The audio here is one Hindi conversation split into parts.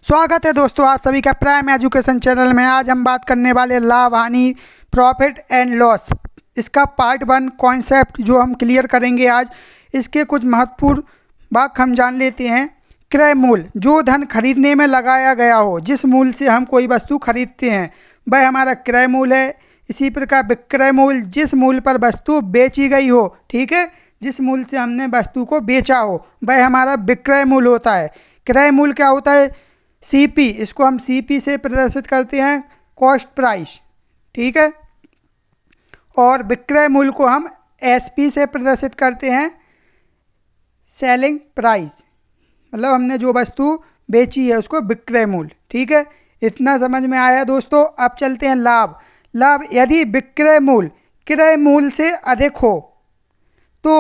स्वागत है दोस्तों आप सभी का प्राइम एजुकेशन चैनल में। आज हम बात करने वाले लाभ हानि, प्रॉफिट एंड लॉस, इसका पार्ट 1 कॉन्सेप्ट जो हम क्लियर करेंगे आज। इसके कुछ महत्वपूर्ण बात हम जान लेते हैं। क्रय मूल्य, जो धन खरीदने में लगाया गया हो, जिस मूल्य से हम कोई वस्तु खरीदते हैं वह हमारा क्रय मूल्य है। इसी प्रकार विक्रय मूल्य, जिस मूल्य पर वस्तु बेची गई हो, ठीक है, जिस मूल्य से हमने वस्तु को बेचा हो वह हमारा विक्रय मूल्य होता है। क्रय मूल्य क्या होता है? सीपी, इसको हम सीपी से प्रदर्शित करते हैं, कॉस्ट प्राइस, ठीक है। और विक्रय मूल्य को हम एसपी से प्रदर्शित करते हैं, सेलिंग प्राइस, मतलब हमने जो वस्तु बेची है उसको विक्रय मूल्य, ठीक है। इतना समझ में आया दोस्तों। अब चलते हैं लाभ। लाभ, यदि विक्रय मूल्य क्रय मूल्य से अधिक हो तो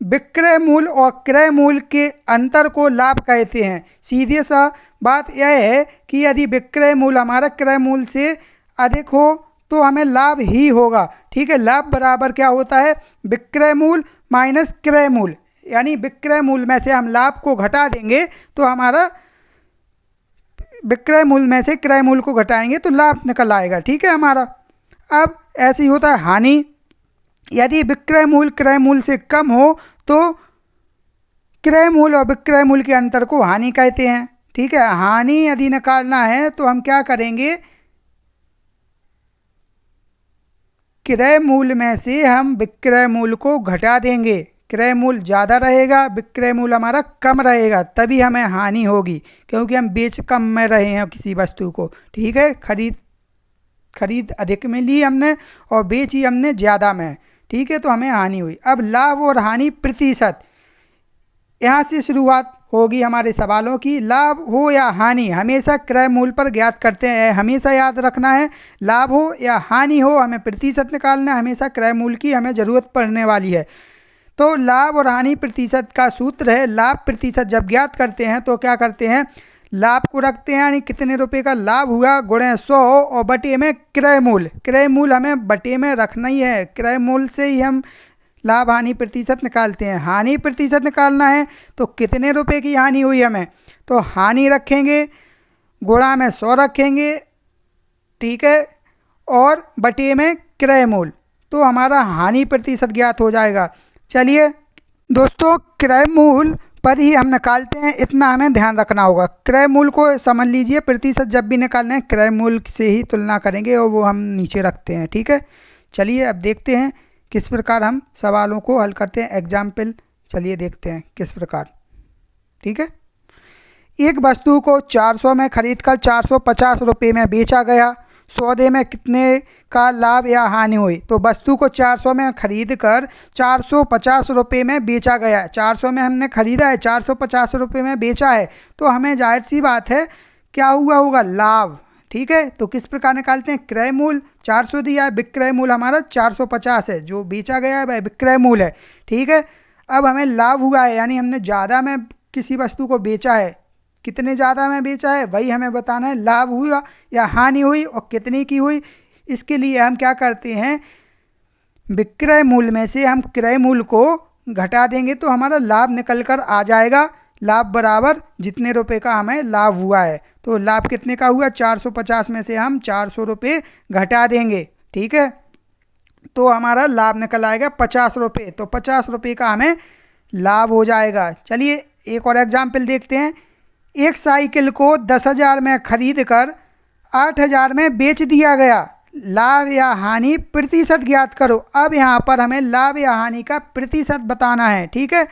विक्रय मूल्य और क्रय मूल्य के अंतर को लाभ कहते हैं। सीधे सा बात यह है कि यदि विक्रय मूल्य हमारा क्रय मूल्य से अधिक हो तो हमें लाभ ही होगा, ठीक है। लाभ बराबर क्या होता है? विक्रय मूल्य माइनस क्रय मूल्य, यानी विक्रय मूल्य में से हम लाभ को घटा देंगे तो हमारा विक्रय मूल्य में से क्रय मूल्य को घटाएंगे तो लाभ निकल आएगा, ठीक है हमारा। अब ऐसे ही होता है हानि। यदि विक्रय मूल्य क्रय मूल्य से कम हो तो क्रय मूल्य और विक्रय मूल्य के अंतर को हानि कहते हैं, ठीक है। हानि यदि निकालना है तो हम क्या करेंगे? क्रय मूल्य में से हम विक्रय मूल्य को घटा देंगे। क्रय मूल्य ज़्यादा रहेगा, विक्रय मूल्य हमारा कम रहेगा, तभी हमें हानि होगी, क्योंकि हम बेच कम में रहे हैं किसी वस्तु को, ठीक है। खरीद अधिक में ली हमने और बेची हमने ज़्यादा में, ठीक है, तो हमें हानि हुई। अब लाभ और हानि प्रतिशत, यहाँ से शुरुआत होगी हमारे सवालों की। लाभ हो या हानि हमेशा क्रय मूल्य पर ज्ञात करते हैं, हमेशा याद रखना है। लाभ हो या हानि हो, हमें प्रतिशत निकालना है, हमेशा क्रय मूल्य की हमें ज़रूरत पड़ने वाली है। तो लाभ और हानि प्रतिशत का सूत्र है, लाभ प्रतिशत जब ज्ञात करते हैं तो क्या करते हैं? लाभ को रखते हैं, यानी कितने रुपए का लाभ हुआ गुणे 100 और बटे में क्रय मूल्य। क्रय मूल्य हमें बटे में रखना ही है, क्रय मूल्य से ही हम लाभ हानि प्रतिशत निकालते हैं। हानि प्रतिशत निकालना है तो कितने रुपए की हानि हुई हमें, तो हानि रखेंगे, गुणा में 100 रखेंगे, ठीक है, और बटे में क्रय मूल्य, तो हमारा हानि प्रतिशत ज्ञात हो जाएगा। चलिए दोस्तों, क्रय मूल्य पर ही हम निकालते हैं, इतना हमें ध्यान रखना होगा। क्रय मूल्य को समझ लीजिए, प्रतिशत जब भी निकालना है क्रय मूल्य से ही तुलना करेंगे और वो हम नीचे रखते हैं, ठीक है। चलिए अब देखते हैं किस प्रकार हम सवालों को हल करते हैं। एग्जाम्पल चलिए देखते हैं किस प्रकार, ठीक है। एक वस्तु को 400 में खरीद कर 450 रुपये में बेचा गया, सौदे में कितने का लाभ या हानि हुई? तो वस्तु को 400 में खरीद कर 450 रुपये में बेचा गया, 400 में हमने खरीदा है, 450 रुपये में बेचा है, तो हमें जाहिर सी बात है क्या हुआ होगा? लाभ, ठीक है। तो किस प्रकार निकालते हैं? क्रय मूल्य 400 दिया है, विक्रय मूल्य हमारा 450 है, जो बेचा गया है वह विक्रय मूल्य है, ठीक है। अब हमें लाभ हुआ है, यानी हमने ज़्यादा में किसी वस्तु को बेचा है, कितने ज़्यादा में बेचा है वही हमें बताना है। लाभ हुआ या हानि हुई और कितने की हुई, इसके लिए हम क्या करते हैं? विक्रय मूल्य में से हम क्रय मूल्य को घटा देंगे तो हमारा लाभ निकल कर आ जाएगा। लाभ बराबर जितने रुपए का हमें लाभ हुआ है, तो लाभ कितने का हुआ? 450 में से हम 400 रुपये घटा देंगे, ठीक है, तो हमारा लाभ निकल आएगा 50 रुपये, तो 50 रुपये का हमें लाभ हो जाएगा। चलिए एक और एग्जाम्पल देखते हैं। एक साइकिल को 10,000 में खरीद कर 8,000 में बेच दिया गया, लाभ या हानि प्रतिशत ज्ञात करो। अब यहाँ पर हमें लाभ या हानि का प्रतिशत बताना है, ठीक है।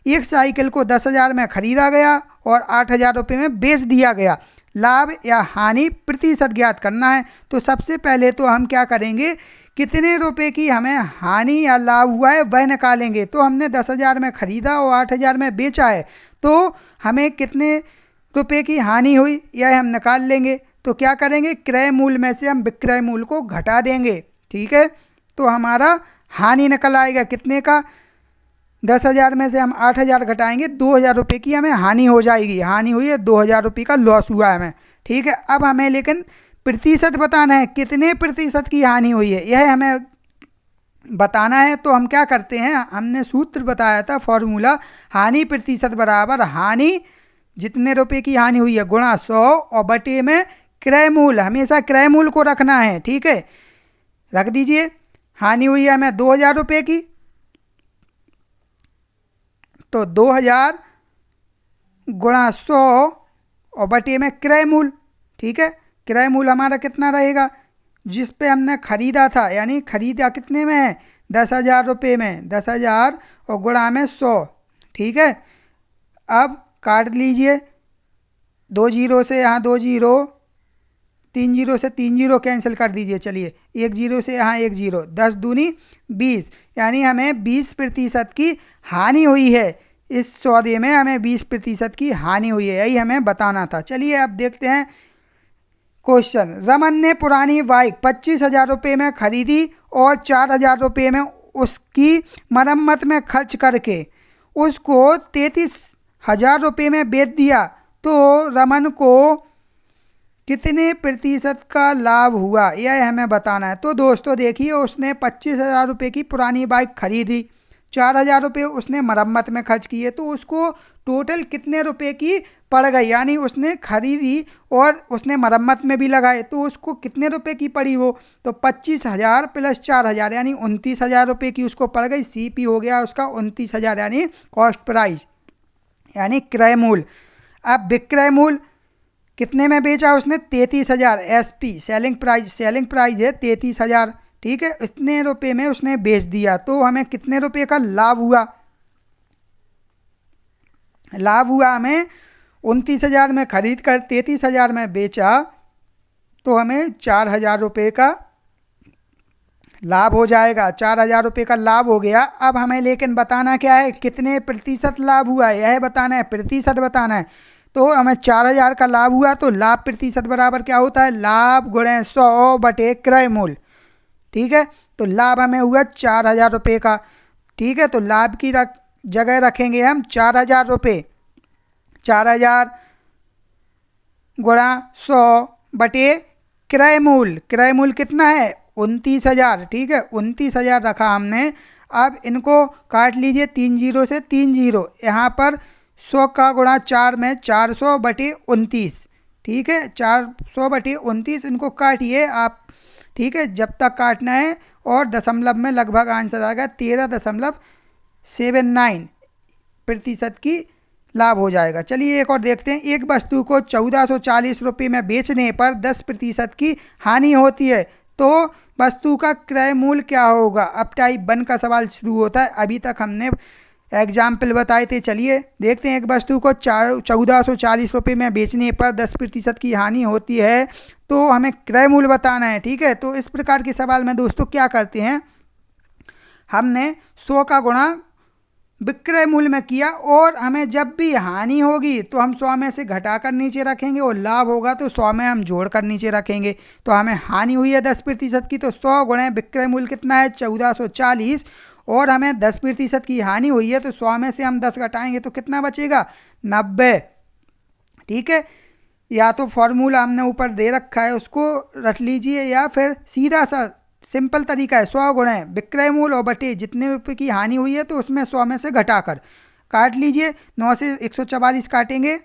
एक साइकिल को 10,000 में खरीदा गया और 8,000 रुपये में बेच दिया गया, लाभ या हानि प्रतिशत ज्ञात करना है। तो सबसे पहले तो हम क्या करेंगे? कितने रुपए की हमें हानि या लाभ हुआ है वह निकालेंगे। तो हमने 10,000 में खरीदा और 8,000 में बेचा है, तो हमें कितने रुपए की हानि हुई यह हम निकाल लेंगे। तो क्या करेंगे? क्रय मूल्य में से हम विक्रय मूल्य को घटा देंगे, ठीक है, तो हमारा हानि निकल आएगा कितने का? 10,000 में से हम 8,000 घटाएंगे, 2,000 रुपये की हमें हानि हो जाएगी। हानि हुई है, 2,000 रुपये का लॉस हुआ है हमें, ठीक है। अब हमें लेकिन प्रतिशत बताना है, कितने प्रतिशत की हानि हुई है, यह हमें बताना है तो हम क्या करते हैं, हमने सूत्र बताया था फॉर्मूला, हानि प्रतिशत बराबर हानि जितने रुपए की हानि हुई है गुणा 100 और बटे में क्रय मूल्य, हमेशा क्रय मूल्य को रखना है। ठीक है, रख दीजिए। हानि हुई है हमें 2000 रुपये की, तो 2000 गुणा 100 और बटे में क्रय मूल्य। ठीक है, क्रय मूल्य हमारा कितना रहेगा, जिस पे हमने खरीदा था, यानी खरीदा कितने में है 10,000 रुपये में, 10,000 और गुणा में 100। ठीक है, अब काट लीजिए, 2 जीरो से यहाँ 2 जीरो, 3 जीरो से 3 जीरो कैंसिल कर दीजिए। चलिए 1 जीरो से यहाँ 1 जीरो, 10 दूनी 20, यानी हमें 20% की हानि हुई है। इस सौदे में हमें 20% की हानि हुई है, यही हमें बताना था। चलिए अब देखते हैं क्वेश्चन। रमन ने पुरानी बाइक 25,000 रुपये में खरीदी और 4,000 रुपये में उसकी मरम्मत में खर्च करके उसको 33,000 रुपये में बेच दिया, तो रमन को कितने प्रतिशत का लाभ हुआ, यह हमें बताना है। तो दोस्तों देखिए, उसने 25,000 रुपये की पुरानी बाइक खरीदी, 4,000 रुपये उसने मरम्मत में खर्च किए, तो उसको टोटल कितने रुपए की पड़ गई, यानी उसने खरीदी और उसने मरम्मत में भी लगाए, तो उसको कितने रुपए की पड़ी वो, तो 25,000 प्लस 4,000 यानी 29,000 रुपये की उसको पड़ गई। सीपी हो गया उसका 29,000 यानी कॉस्ट प्राइस यानी क्रय मूल्य। अब विक्रय मूल्य कितने में बेचा उसने, 33,000। एसपी सेलिंग प्राइस है 33,000। ठीक है, इतने रुपए में उसने बेच दिया, तो हमें कितने रुपए का लाभ हुआ, लाभ हुआ हमें 29,000 में खरीद कर 33,000 में बेचा, तो हमें 4,000 रुपये का लाभ हो जाएगा। 4,000 रुपये का लाभ हो गया। अब हमें लेकिन बताना क्या है, कितने प्रतिशत लाभ हुआ है, यह बताना है, प्रतिशत बताना है। तो हमें 4,000 का लाभ हुआ, तो लाभ प्रतिशत बराबर क्या होता है, लाभ गुणे 100 बटे क्रय मूल्य। ठीक है, तो लाभ हमें हुआ 4,000 रुपये का। ठीक है, तो लाभ की जगह रखेंगे हम 4,000 रुपये, 4,000 गुणा 100 बटे क्रय मूल्य। क्रय मूल्य कितना है 29,000। ठीक है, 29,000 रखा हमने। अब इनको काट लीजिए, 3 जीरो से 3 जीरो, यहाँ पर 100 का गुणा 4 में 400 बटे 29। ठीक है, 400 बटे 29 इनको काटिए आप। ठीक है, जब तक काटना है, और दशमलव में लगभग आंसर आएगा 13.79 प्रतिशत की लाभ हो जाएगा। चलिए एक और देखते हैं। एक वस्तु को 1440 रुपये में बेचने पर 10% की हानि होती है, तो वस्तु का क्रय मूल्य क्या होगा। अब टाइप 1 का सवाल शुरू होता है। अभी तक हमने एग्जाम्पल बताए थे। चलिए देखते हैं। एक वस्तु को 1440 रुपये में बेचने पर 10% की हानि होती है, तो हमें क्रय मूल्य बताना है। ठीक है, तो इस प्रकार के सवाल में दोस्तों क्या करते हैं, हमने 100 का गुणा विक्रय मूल्य में किया, और हमें जब भी हानि होगी तो हम 100 में से घटाकर नीचे रखेंगे, और लाभ होगा तो 100 में हम जोड़कर नीचे रखेंगे। तो हमें हानि हुई है 10% की, तो 100 गुणे विक्रय मूल्य कितना है 1440, और हमें 10% की हानि हुई है, तो 100 में से हम 10 घटाएंगे तो कितना बचेगा 90। ठीक है, या तो फॉर्मूला हमने ऊपर दे रखा है उसको रख लीजिए, या फिर सीधा सा सिंपल तरीका है 100 गुणे विक्रय मूल्य और बटे जितने रुपए की हानि हुई है, तो उसमें 100 में से घटाकर काट लीजिए। 9 से 144 काटेंगे,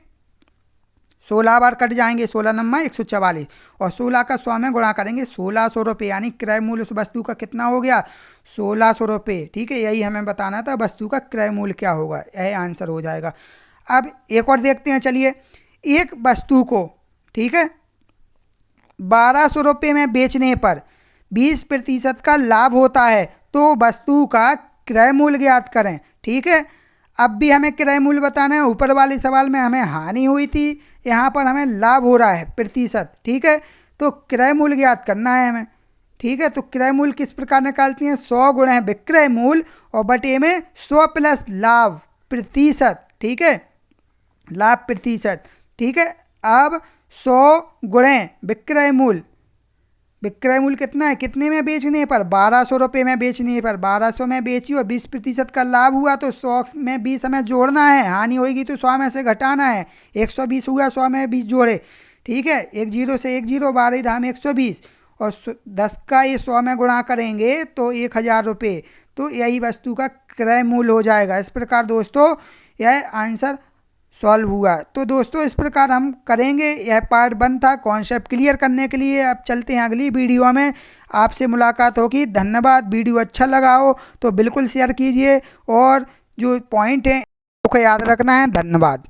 16 बार कट जाएंगे, 16 नम्मा 144, और 16 का 100 में गुणा करेंगे 1600 रुपये, यानी क्रय मूल्य उस वस्तु का कितना हो गया 1600 रुपये। ठीक है, यही हमें बताना था वस्तु का क्रय मूल्य क्या होगा, यही आंसर हो जाएगा। अब एक और देखते हैं। चलिए, एक वस्तु को, ठीक है, 1200 रुपये में बेचने पर 20% का लाभ होता है, तो वस्तु का क्रय मूल्य ज्ञात करें। ठीक है, अब भी हमें क्रय मूल्य बताना है। ऊपर वाले सवाल में हमें हानि हुई थी, यहाँ पर हमें लाभ हो रहा है प्रतिशत। ठीक है, तो क्रय मूल्य ज्ञात करना है हमें। ठीक है, तो क्रय मूल्य किस प्रकार निकालती हैं, 100 गुणे विक्रय मूल्य और बटे में 100 प्लस लाभ प्रतिशत। ठीक है, लाभ प्रतिशत। ठीक है, अब 100 गुणे विक्रय मूल्य, विक्रय मूल्य कितना है, कितने में बेचने पर 1200 रुपये में बेचने पर 1200 में बेची, और 20% का लाभ हुआ, तो 100 में 20 हमें जोड़ना है, हानि होगी तो 100 में से घटाना है। 120 हुआ, 100 में 20 जोड़े। ठीक है, 1 जीरो से 1 जीरो, 12 धाम 120, और 10 का ये 100 में गुणा करेंगे तो 1000 रुपये, तो यही वस्तु का क्रय मूल्य हो जाएगा। इस प्रकार दोस्तों यह आंसर सॉल्व हुआ। तो दोस्तों इस प्रकार हम करेंगे। यह पार्ट 1 था कॉन्सेप्ट क्लियर करने के लिए। अब चलते हैं अगली वीडियो में, आपसे मुलाकात होगी। धन्यवाद। वीडियो अच्छा लगा हो तो बिल्कुल शेयर कीजिए और जो पॉइंट है उसको याद रखना है। धन्यवाद।